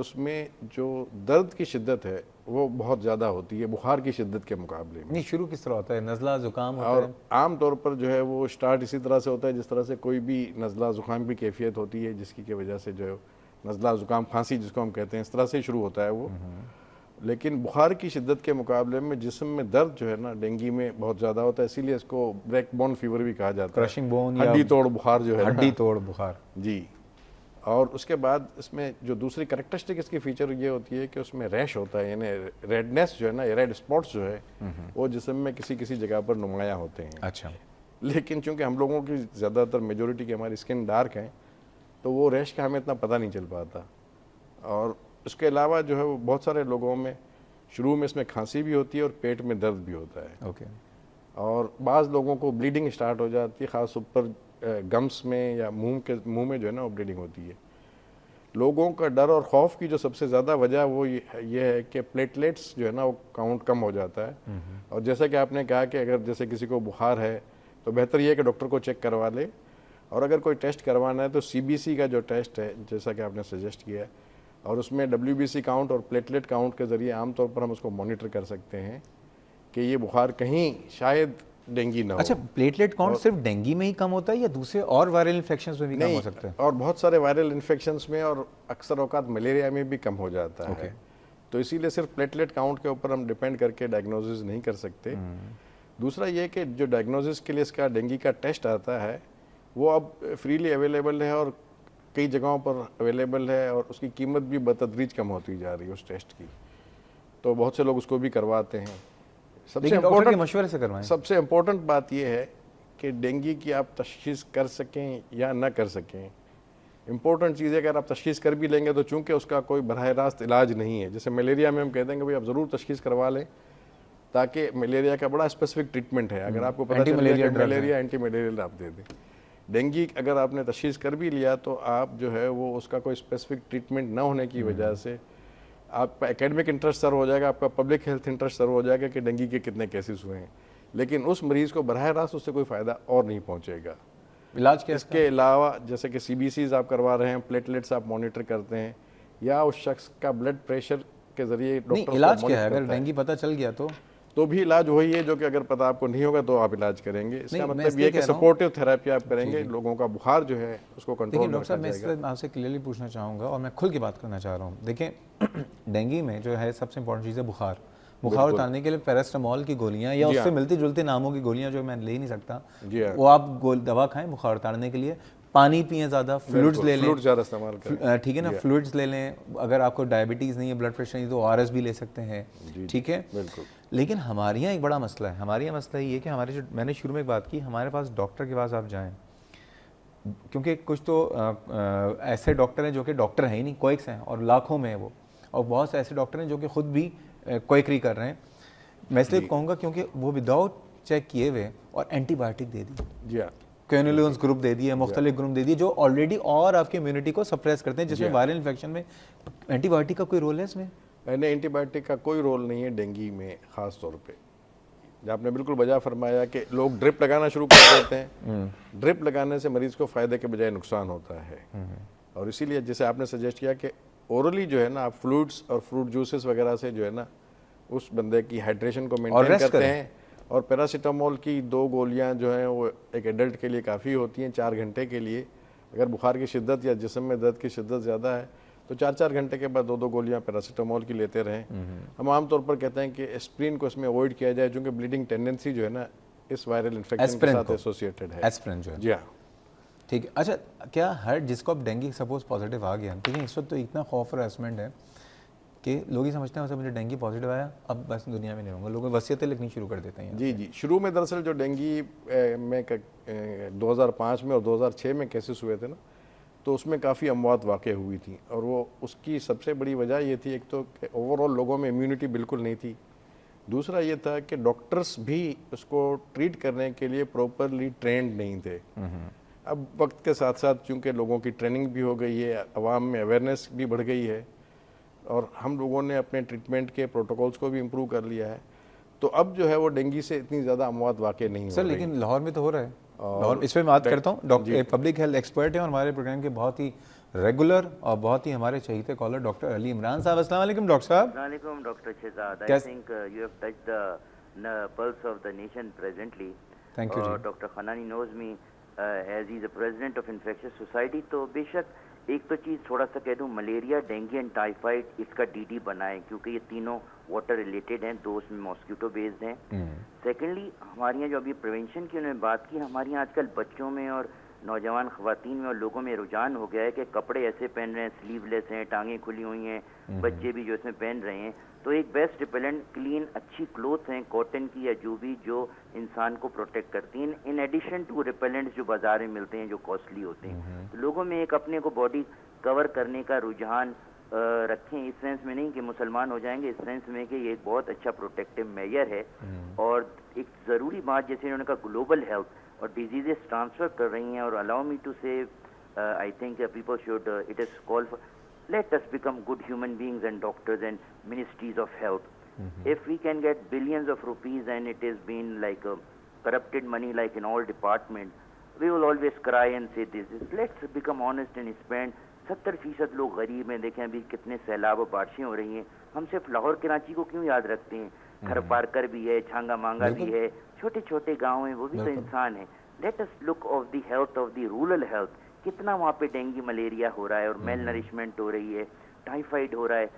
उसमें जो दर्द की शिद्दत है वो बहुत ज़्यादा होती है बुखार की शिद्दत के मुकाबले में। नहीं, शुरू किस तरह होता है? नज़ला ज़ुकाम होता और है? आम तौर पर जो है वो स्टार्ट इसी तरह से होता है जिस तरह से कोई भी नज़ला ज़ुकाम की कैफियत होती है, जिसकी की वजह से जो है नज़ला ज़ुकाम खांसी जिसको हम कहते हैं, इस तरह से शुरू होता है वो। लेकिन बुखार की शिद्दत के मुकाबले में जिस्म में दर्द जो है ना डेंगू में बहुत ज़्यादा होता है, इसीलिए इसको ब्रेक बोन फीवर भी कहा जाता है। क्रशिंग बोन या हड्डी तोड़ बुखार जो है ना। हड्डी तोड़ बुखार जी। और उसके बाद इसमें जो दूसरी करेक्टरिस्टिक इसकी फीचर ये होती है कि उसमें रैश होता है, यानी रेडनेस जो है ना, रेड स्पॉट्स जो है वो जिस्म में किसी किसी जगह पर नुमाया होते हैं। अच्छा। लेकिन चूंकि हम लोगों की ज़्यादातर मेजोरिटी की हमारी स्किन डार्क है तो वो रैश का हमें इतना पता नहीं चल पाता। और उसके अलावा जो है वो बहुत सारे लोगों में शुरू में इसमें खांसी भी होती है और पेट में दर्द भी होता है। ओके। और बाज़ लोगों को ब्लीडिंग स्टार्ट हो जाती है, ख़ास ऊपर गम्स में या मुंह में जो है ना वो ब्लीडिंग होती है। लोगों का डर और खौफ की जो सबसे ज़्यादा वजह वो ये है कि प्लेटलेट्स जो है ना वो काउंट कम हो जाता है। और जैसा कि आपने कहा कि अगर जैसे किसी को बुखार है तो बेहतर ये है कि डॉक्टर को चेक करवा ले, और अगर कोई टेस्ट करवाना है तो CBC का जो टेस्ट है जैसा कि आपने सजेस्ट किया है, और उसमें WBC काउंट और प्लेटलेट काउंट के ज़रिए आमतौर पर हम उसको मॉनिटर कर सकते हैं कि ये बुखार कहीं शायद डेंगू ना हो। अच्छा, प्लेटलेट काउंट सिर्फ डेंगू में ही कम होता है या दूसरे और वायरल इन्फेक्शंस में भी कम हो सकता है? और बहुत सारे वायरल इन्फेक्शंस में और अक्सर औकात मलेरिया में भी कम हो जाता है। तो इसीलिए सिर्फ प्लेटलेट काउंट के ऊपर हम डिपेंड करके डायग्नोसिस नहीं कर सकते। दूसरा ये कि जो डायग्नोसिस के लिए इसका डेंगू का टेस्ट आता है वो अब फ्रीली अवेलेबल है और कई जगहों पर अवेलेबल है, और उसकी कीमत भी बतदरीज कम होती जा रही है उस टेस्ट की, तो बहुत से लोग उसको भी करवाते हैं। सबसे इम्पोर्टेंट बात यह है कि डेंगू की आप तशखीस कर सकें या ना कर सकें, इम्पोर्टेंट चीज़ है अगर आप तशखीस कर भी लेंगे तो चूंकि उसका कोई बराह रास्त इलाज नहीं है, जैसे मलेरिया में हम कहते हैं कि भाई आप ज़रूर तशखीस करवा लें, ताकि मलेरिया का बड़ा स्पेसिफिक ट्रीटमेंट है, अगर आपको पता चल गया कि मलेरिया एंटी मलेरियल आप दे दें। डेंगू अगर आपने तशखीस कर भी लिया तो आप जो है वो उसका कोई स्पेसिफिक ट्रीटमेंट ना होने की वजह से आपका एकेडमिक इंटरेस्ट सर्व हो जाएगा, आपका पब्लिक हेल्थ इंटरेस्ट सर्व हो जाएगा कि डेंगू के कितने केसेस हुए हैं, लेकिन उस मरीज़ को बराह रास्त उससे कोई फ़ायदा और नहीं पहुंचेगा। इलाज क्या? इसके अलावा जैसे कि CBCs आप करवा रहे हैं, प्लेटलेट्स आप मॉनिटर करते हैं, या उस शख्स का ब्लड प्रेशर के जरिए डॉक्टर इलाज क्या है? अगर डेंगू पता चल गया तो भी इलाज वही है जो कि अगर पता आपको नहीं होगा तो आप इलाज करेंगे। इसका मतलब ये कि सपोर्टिव थेरेपी आप करेंगे, लोगों का बुखार जो है उसको कंट्रोल में रखा जाएगा। मैं आपसे क्लियरली पूछना चाहूँगा और मैं खुल की बात करना चाह रहा हूँ। देखें, डेंगू में जो है सबसे इंपॉर्टेंट चीज़ है बुखार। बुखार उतारने के लिए पैरास्टामोल की गोलियाँ या उससे मिलती जुलती नामों की गोलियाँ जो मैं ले नहीं सकता, वो आप दवा खाएं बुखार उतारने के लिए। पानी पिए ज़्यादा, फ्लूइड्स ले लें, फ्लूइड्स ज़्यादा इस्तेमाल करें, ठीक है ना, फ्लूइड्स ले लें। अगर आपको डायबिटीज़ नहीं है, ब्लड प्रेशर नहीं, तो ORS भी ले सकते हैं, ठीक है। बिल्कुल। लेकिन हमारे यहाँ एक बड़ा मसला है, हमारे यहाँ मसला ये है कि हमारे जो मैंने शुरू में एक बात की, हमारे पास डॉक्टर के पास आप जाएँ, क्योंकि कुछ तो ऐसे डॉक्टर हैं जो कि डॉक्टर हैं ही नहीं, क्विक्स हैं और लाखों में है वो, और बहुत से ऐसे डॉक्टर हैं जो कि खुद भी क्विकरी कर रहे हैं। मैं इसलिए कहूँगा क्योंकि वो विदाउट चेक किए हुए और एंटीबायोटिक दे दी, जी हाँ, क्विनोलोन्स ग्रुप दे दिए, मुख्तलिफ ग्रुप दे दिए जो ऑलरेडी और आपकी इम्यूनिटी को सप्रेस करते हैं, जिसमें वायरल इन्फेक्शन में एंटीबायोटिक का कोई रोल है इसमें? नहीं, एंटीबायोटिक का कोई रोल नहीं है डेंगू में। ख़ास तौर पे जब आपने बिल्कुल बजा फरमाया कि लोग ड्रिप लगाना शुरू कर देते हैं, ड्रिप लगाने से मरीज़ को फ़ायदे के बजाय नुकसान होता है। और इसीलिए जैसे आपने सजेस्ट किया कि ओरली जो है ना आप फ्लूइड्स और फ्रूट जूसेस वगैरह से जो है ना उस बंदे की हाइड्रेशन को मेंटेन करते हैं, और पैरासीटामोल की 2 गोलियां जो हैं वो एक एडल्ट के लिए काफ़ी होती हैं 4 घंटे के लिए। अगर बुखार की शिद्दत या जिस्म में दर्द की शिद्दत ज़्यादा है तो 4-4 घंटे के बाद 2-2 गोलियां पैरासीटामोल की लेते रहें। हम आमतौर पर कहते हैं कि एस्प्रिन को इसमें अवॉइड किया जाए, क्योंकि ब्लीडिंग टेंडेंसी जो है ना इस वायरल इन्फेक्शन के साथ एसोसिएटेड है। एस्प्रिन जो है, जी हाँ, ठीक है। अच्छा, क्या हर जिसको अब डेंगू सपोज पॉजिटिव आ गया, ठीक है, इस वक्त तो इतना खौफ और हरासमेंट है कि लोग ही समझते हैं वैसे मुझे डेंगू पॉजिटिव आया, अब बस दुनिया में नहीं रहूँगा, लोग वसीयतें लिखनी शुरू कर देते हैं। जी। शुरू में दरअसल जो डेंगू में 2005 में और 2006 में केसेस हुए थे ना, तो उसमें काफ़ी अमवात वाक़ई हुई थी, और वो उसकी सबसे बड़ी वजह ये थी, एक तो ओवरऑल लोगों में इम्यूनिटी बिल्कुल नहीं थी, दूसरा ये था कि डॉक्टर्स भी उसको ट्रीट करने के लिए प्रॉपरली ट्रेंड नहीं थे। अब वक्त के साथ साथ चूँकि लोगों की ट्रेनिंग भी हो गई है, आवाम में अवेयरनेस भी बढ़ गई है, और हम लोगों ने अपने ट्रीटमेंट के प्रोटोकॉल्स को भी इम्प्रूव कर लिया है, तो अब जो है वो डेंगू से इतनी ज़्यादा अमवात वाक़ई नहीं हो रही। सर लेकिन लाहौर में तो हो रहा है, और इस पर बात करता हूँ। डॉक्टर पब्लिक हेल्थ एक्सपर्ट हैं और हमारे प्रोग्राम के बहुत ही रेगुलर और बहुत ही हमारे चहीते कॉलर डॉक्टर अली इमरान साहब। अस्सलाम वालेकुम डॉक्टर साहब। Assalamualaikum, Dr. Shehzad. I Yes. think you have touched the pulse of the nation presently. Thank you, ji. Dr. Khanani knows me as he is the president of Infectious Society. तो बेशक एक तो चीज़ थोड़ा सा कह दूँ, malaria, dengue and typhoid इसका DD बनाएं क्योंकि ये तीनों वाटर रिलेटेड हैं, दो उसमें मॉस्किटो बेस्ड हैं। सेकेंडली हमारे यहाँ जो अभी प्रिवेंशन की उन्होंने बात की, हमारे यहाँ आजकल बच्चों में और नौजवान ख़वातीन में और लोगों में रुझान हो गया है कि कपड़े ऐसे पहन रहे हैं, स्लीवलेस हैं, टांगें खुली हुई हैं, बच्चे भी जो इसमें पहन रहे हैं। तो एक बेस्ट रिपेलेंट क्लीन अच्छी क्लोथ हैं कॉटन की या जो भी जो इंसान को प्रोटेक्ट करती हैं, इन एडिशन टू रिपेलेंट्स जो बाजार में मिलते हैं जो कॉस्टली होते हैं। तो लोगों में एक अपने को बॉडी कवर करने का रुझान रखें, इस सेंस में नहीं कि मुसलमान हो जाएंगे, इस सेंस में कि ये एक बहुत अच्छा प्रोटेक्टिव मेजर है। और एक ज़रूरी बात जैसे उन्होंने कहा ग्लोबल हेल्थ और डिजीजेस ट्रांसफर कर रही हैं, और अलाउ मी टू से I think people should it is called for let us become good human beings and doctors and ministries of health. If we can get billions of rupees and it has been like corrupted money like in all departments, we will always cry and say this is, let's become honest and spend 70% लोग गरीब हैं, देखें अभी कितने सैलाब और बारिशें हो रही हैं, हम सिर्फ लाहौर कराची को क्यों याद रखते हैं? खरपारकर भी है, छांगा मांगा भी है, छोटे छोटे गाँव हैं, वो भी तो इंसान है। Let us look of the health of the rural health, कितना वहाँ पे डेंगू मलेरिया हो रहा है और मेल नरिशमेंट हो रही है, टाइफाइड हो रहा है।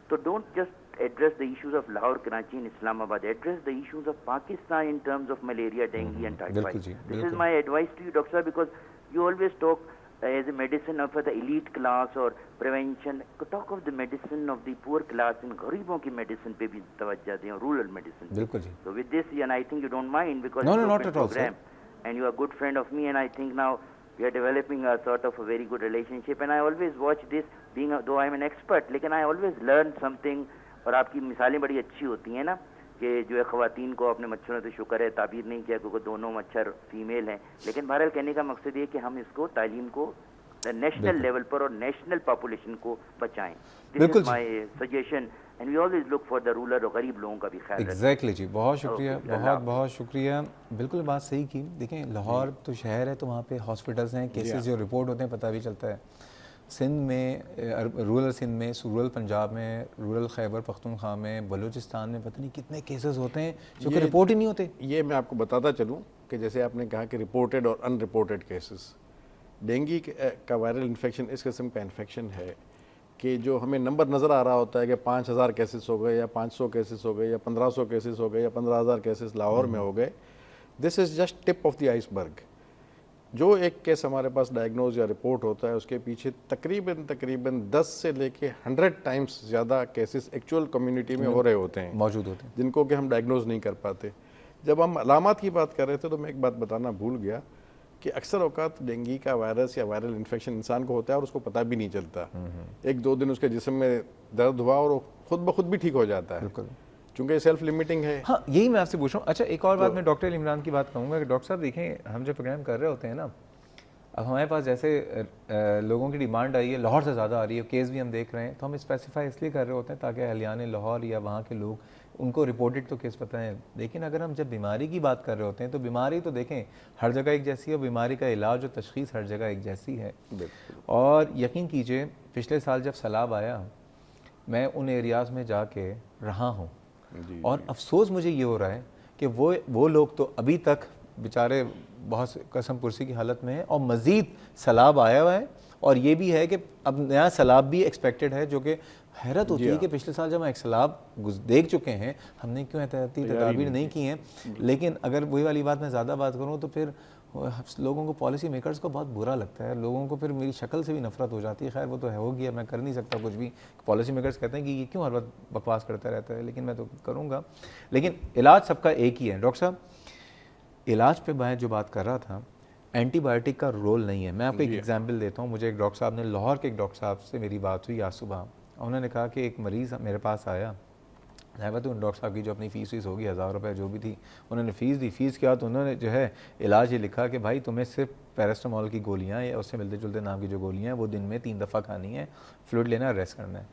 तो don't just address the issues of Lahore, Karachi and Islamabad, address the issues of Pakistan in terms of malaria, dengue and typhoid. This is my advice to you doctor साहब, because you always talk as a medicine of the elite class or prevention, talk of the medicine of the poor class, and गरीबों की medicine पे भी तवज्जो दें, rural medicine। बिल्कुल जी। So with this, and I think you don't mind because No, it's no, an not open at all, program, and you are a good friend of me, and I think now we are developing a sort of a very good relationship, and I always watch this, being though I am an expert, लेकिन I always learn something, और आपकी मिसालें बड़ी अच्छी होती हैं ना कि जो है ख़वातीन को अपने मच्छरों से शुक्र है ताबीर नहीं किया क्योंकि दोनों मच्छर फीमेल हैं, लेकिन बहरहाल कहने का मकसद ये कि हम इसको तालीम को नेशनल लेवल पर और नेशनल पॉपुलेशन को बचाएं। This is my suggestion, and we always look for the rural और गरीब लोगों का भी ख्याल रखें। एग्जैक्टली जी, बहुत शुक्रिया, बहुत बहुत शुक्रिया। बिल्कुल बात सही की। देखें लाहौर तो शहर है, तो वहाँ पे हॉस्पिटल्स हैं, केसेस जो रिपोर्ट होते हैं पता भी चलता है। सिंध में, रूरल सिंध में, रूरल पंजाब में, रूरल खैबर पख्तूनख्वा में, बलूचिस्तान में पता नहीं कितने केसेस होते हैं जो कि रिपोर्ट ही नहीं होते। ये मैं आपको बताता चलूँ कि जैसे आपने कहा कि रिपोर्टेड और अनरिपोर्टेड केसेस, डेंगू का वायरल इन्फेक्शन इस किस्म का इन्फेक्शन है कि जो हमें नंबर नज़र आ रहा होता है कि 5000 केसेस हो गए या 500 केसेस हो गए या 1500 केसेस हो गए या 15000 केसेस लाहौर में हो गए, this is just tip of the iceberg. जो एक केस हमारे पास डायग्नोज या रिपोर्ट होता है उसके पीछे तकरीबन 10 से लेके 100 टाइम्स ज़्यादा केसेस एक्चुअल कम्युनिटी में हो रहे होते हैं, मौजूद होते हैं, जिनको कि हम डायग्नोज नहीं कर पाते। जब हम अलामात की बात कर रहे थे तो मैं एक बात बताना भूल गया कि अक्सर औकात डेंगू का वायरस या वायरल इन्फेक्शन इंसान को होता है और उसको पता भी नहीं चलता। एक दो दिन उसके जिस्म में दर्द हुआ और वो खुद ब खुद भी ठीक हो जाता है, बिल्कुल, चूँकि सेल्फ लिमिटिंग है। हाँ, यही मैं आपसे पूछ रहा हूँ। अच्छा, एक और बात मैं डॉक्टर इमरान की बात कहूँगा कि डॉक्टर साहब देखें, हम जब प्रोग्राम कर रहे होते हैं ना, अब हमारे पास जैसे लोगों की डिमांड आई है, लाहौर से ज़्यादा आ रही है, केस भी हम देख रहे हैं, तो हम स्पेसिफाई इसलिए कर रहे होते हैं ताकि अहलियान लाहौर या वहाँ के लोग, उनको रिपोर्टेड तो केस पता है। लेकिन अगर हम जब बीमारी की बात कर रहे होते हैं तो बीमारी तो देखें हर जगह एक जैसी है, बीमारी का इलाज और तशखीस हर जगह एक जैसी है। और यकीन कीजिए, पिछले साल जब सैलाब आया, मैं उन एरियाज़ में जाके रहा हूँ और अफसोस मुझे ये हो रहा है कि वो लोग तो अभी तक बेचारे बहुत कसम पुरसी की हालत में है, और मज़ीद सैलाब आया हुआ है, और ये भी है कि अब नया सैलाब भी एक्सपेक्टेड है, जो कि हैरत होती है कि पिछले साल जब हम एक सैलाब देख चुके हैं, हमने क्यों एहतियाती तदाबीर नहीं की हैं। लेकिन अगर वही वाली बात मैं ज़्यादा बात करूँ तो फिर लोगों को, पॉलिसी मेकर्स को बहुत बुरा लगता है, लोगों को फिर मेरी शक्ल से भी नफरत हो जाती है। खैर वो तो है, हो गया, मैं कर नहीं सकता कुछ भी। पॉलिसी मेकर्स कहते हैं कि ये क्यों हर वक्त बकवास करता रहता है, लेकिन मैं तो करूँगा। लेकिन इलाज सबका एक ही है। डॉक्टर साहब, इलाज पे मैं जो बात कर रहा था, एंटीबायोटिक का रोल नहीं है। मैं आपको एक एग्जांपल देता हूँ। मुझे एक डॉक्टर साहब ने, लाहौर के एक डॉक्टर साहब से मेरी बात हुई आज सुबह। उन्होंने कहा कि एक मरीज़ मेरे पास आया, है तो उन डॉक्टर साहब की जो अपनी फ़ीस होगी 1000 रुपये जो भी थी, उन्होंने फ़ीस दी। फ़ीस क्या, तो उन्होंने जो है इलाज ये लिखा कि भाई तुम्हें सिर्फ पैरास्टामोल की गोलियाँ या उससे मिलते जुलते नाम की जो गोलियाँ हैं वो दिन में 3 दफ़ा खानी है, फ्लूइड लेना, रेस्ट करना है।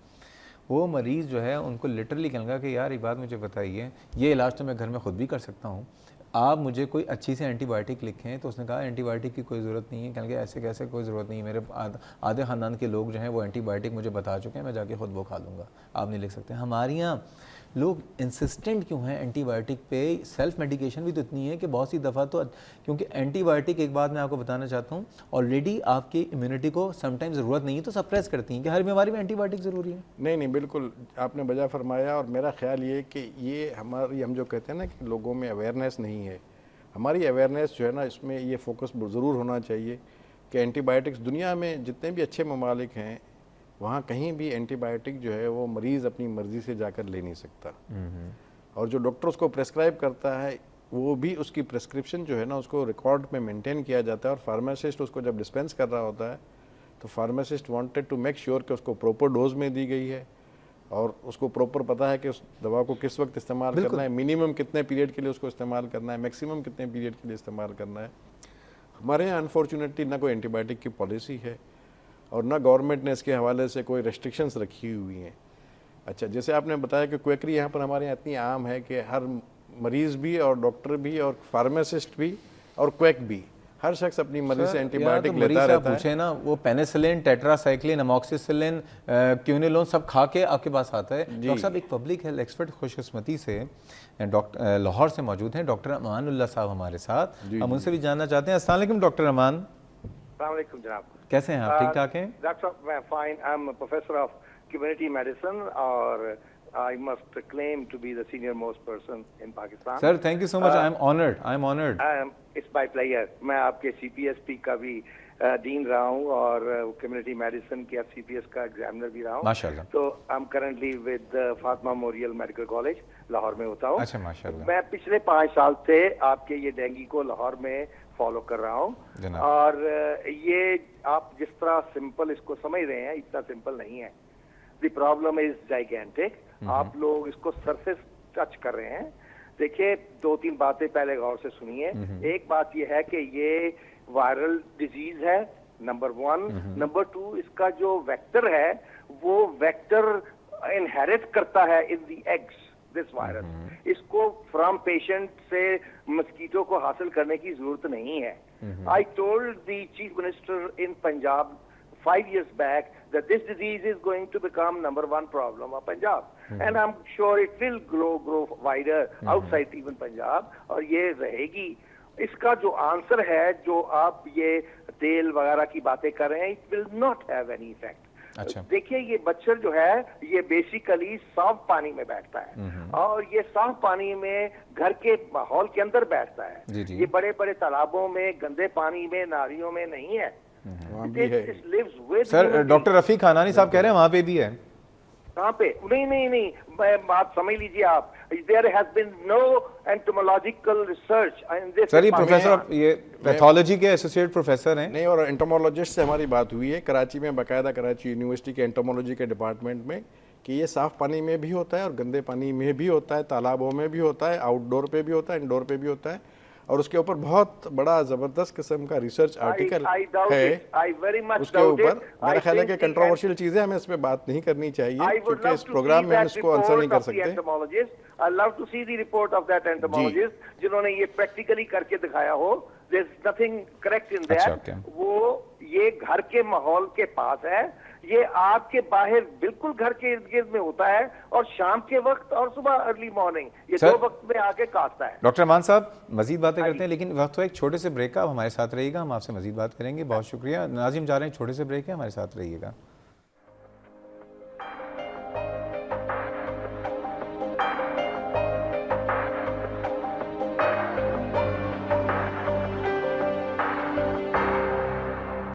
वो मरीज़ जो है उनको लिटरली कहूँगा कि यार एक बात मुझे बताइए, ये इलाज तो मैं घर में ख़ुद भी कर सकता हूँ, आप मुझे कोई अच्छी सी एंटीबायोटिक लिखें, तो उसने कहा एंटीबायोटिक की कोई ज़रूरत नहीं है। कहने लगे ऐसे कैसे कोई ज़रूरत नहीं है, मेरे आधे ख़ानदान के लोग जो हैं वो एंटीबायोटिक मुझे बता चुके हैं, मैं जाके खुद वो खा लूँगा, आप नहीं लिख सकते। हमारे यहाँ लोग इंसिस्टेंट क्यों हैं एंटीबायोटिक पे? सेल्फ मेडिकेशन भी तो इतनी है कि बहुत सी दफ़ा तो, क्योंकि एंटीबायोटिक, एक बात मैं आपको बताना चाहता हूँ, ऑलरेडी आपकी इम्यूनिटी को समटाइम ज़रूरत नहीं है तो सप्रेस करती हैं कि हर बीमारी में एंटीबायोटिक ज़रूरी है। नहीं नहीं, बिल्कुल आपने बजा फरमाया। और मेरा ख्याल ये कि ये हम जो कहते हैं ना कि लोगों में अवेयरनेस नहीं है, हमारी अवेयरनेस जो है ना, इसमें ये फोकस ज़रूर होना चाहिए कि एंटीबायोटिक्स, दुनिया में जितने भी अच्छे ममालिक हैं वहाँ कहीं भी एंटीबायोटिक जो है वो मरीज़ अपनी मर्ज़ी से जाकर ले नहीं सकता। और जो डॉक्टर उसको प्रेस्क्राइब करता है वो भी उसकी प्रेस्क्रिप्शन जो है ना उसको रिकॉर्ड में मेंटेन किया जाता है। और फार्मासिस्ट उसको जब डिस्पेंस कर रहा होता है तो pharmacist wanted to make sure कि उसको प्रॉपर डोज में दी गई है और उसको प्रॉपर पता है कि उस दवा को किस वक्त इस्तेमाल करना है, मिनिमम कितने पीरियड के लिए उसको इस्तेमाल करना है, मैक्सिमम कितने पीरियड के लिए इस्तेमाल करना है। हमारे यहाँ अनफॉर्चुनेटली ना कोई एंटीबायोटिक की पॉलिसी है और ना गवर्नमेंट ने इसके हवाले से कोई रेस्ट्रिक्शंस रखी हुई हैं। अच्छा, जैसे आपने बताया कि क्वेकरी यहाँ पर हमारे यहाँ इतनी आम है कि हर मरीज़ भी और डॉक्टर भी और फार्मासिस्ट भी और क्वेक भी, हर शख्स अपनी मर्जी से एंटीबायोटिक लेता रहता है। पूछे ना, वो पेनिसिलिन, टेट्रासाइक्लिन, अमोक्सिसिलिन, क्यूनिलोन सब खा के आपके पास आता है। डॉक्टर साहब, एक पब्लिक हेल्थ एक्सपर्ट खुशकिस्मती से डॉक्टर लाहौर से मौजूद हैं, डॉक्टर अमानुल्लाह साहब हमारे साथ, हम उनसे भी जानना चाहते हैं। अस्सलाम वालेकुम डॉक्टर अमान। अस्सलाम वालेकुम जनाब, कैसे हैं आप? ठीक ठाक हैं? डॉक्टर साहब, मैं fine. I am professor of community medicine और I must claim to be the senior most person in Pakistan. Sir, thank you so much. I am honored. It's my pleasure. मैं आपके CPSP का भी dean रहा हूँ और community medicine के CPS का एग्जामिनर भी रहा हूँ। माशाल्लाह। तो I am currently with Fatima memorial medical college Lahore में होता हूँ। अच्छा, माशाल्लाह। मैं पिछले 5 साल से आपके ये डेंगू को लाहौर में फॉलो कर रहा हूँ और ये आप जिस तरह सिंपल इसको समझ रहे हैं, इतना सिंपल नहीं है। The problem is gigantic. आप लोग इसको सरफेस टच कर रहे हैं। देखिए, 2-3 बातें पहले गौर से सुनिए। एक बात यह है कि ये वायरल डिजीज है, नंबर 1। नंबर 2, इसका जो वेक्टर है वो वेक्टर इनहेरिट करता है in the eggs, this virus. इसको फ्रॉम पेशेंट से मस्कीटो को हासिल करने की जरूरत नहीं है। I told the chief minister in Punjab 5 years back that this disease is going to become number 1 problem of Punjab, and I'm sure it will grow wider outside even Punjab, और ये रहेगी। इसका जो आंसर है, जो आप ये तेल वगैरह की बातें कर रहे हैं, it will not have any effect। अच्छा। देखिए, ये मच्छर जो है ये बेसिकली साफ पानी में बैठता है और ये साफ पानी में घर के माहौल के अंदर बैठता है। जी। ये बड़े बड़े तालाबों में, गंदे पानी में, नालियों में नहीं है। सर, डॉक्टर रफीक खानानी साहब कह रहे हैं वहाँ पे भी है। कहाँ पे? नहीं, बात समझ लीजिए आप। There has been no entomological research in this। Sir, ये प्रोफेसर, ये पैथोलॉजी के एसोसिएट प्रोफेसर हैं। नहीं, और एंटोमोलॉजिस्ट से हमारी बात हुई है कराची में, बाकायदा कराची यूनिवर्सिटी के एंटोमोलॉजी के डिपार्टमेंट में, कि ये साफ पानी में भी होता है और गंदे पानी में भी होता है, तालाबों में भी होता है, आउटडोर पे भी होता है, इंडोर पे भी होता है। और उसके ऊपर बहुत बड़ा जबरदस्त किस्म का रिसर्च आर्टिकल है उसके ऊपर। मेरा ख्याल है कि कंट्रोवर्शियल चीजें हमें इस पे बात नहीं करनी चाहिए, क्योंकि इस प्रोग्राम में हम इसको आंसर नहीं कर सकते। I love to see the report of that entomologist जिन्होंने ये प्रैक्टिकली करके दिखाया हो। There's nothing correct in that। अच्छा, वो ये घर के माहौल के पास है, ये आपके बाहर बिल्कुल घर के इर्द गिर्द में होता है और शाम के वक्त और सुबह अर्ली मॉर्निंग, ये 2 वक्त में आके काटता है। डॉक्टर अमान साहब, मजीद बातें करते हैं लेकिन वक्त तो एक छोटे से ब्रेक का, आप हमारे साथ रहिएगा, हम आपसे मजीद बात करेंगे। बहुत शुक्रिया। नाज़िम जा रहे हैं, छोटे से ब्रेक है, हमारे साथ रहिएगा।